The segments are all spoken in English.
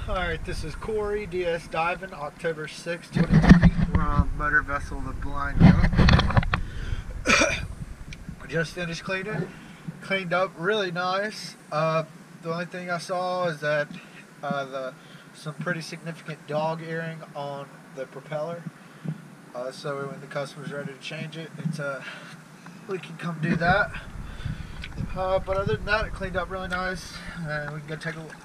Alright, this is Corey, DS Diving, October 6, 2020. We're on motor vessel the Blind Duck. Just finished cleaning. Cleaned up really nice. The only thing I saw is that some pretty significant dog earring on the propeller. So when the customer's ready to change it, we can come do that. But other than that, it cleaned up really nice, and we can go take a look.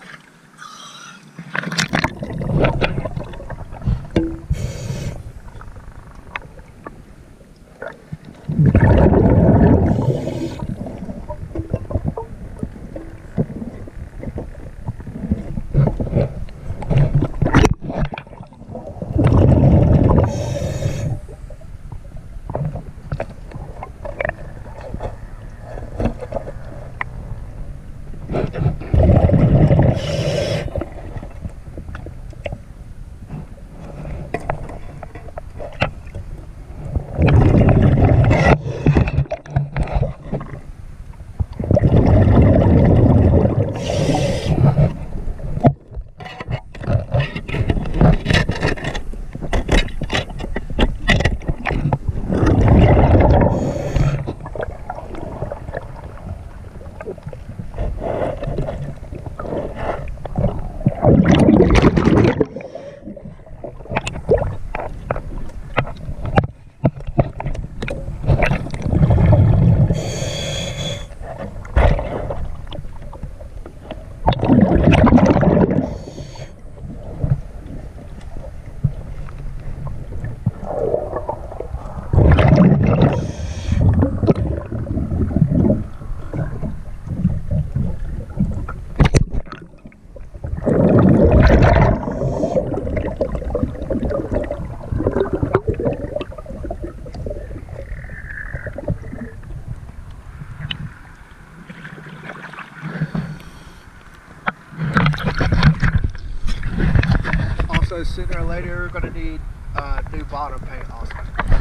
Also, sooner or later, we're going to need new bottom paint also.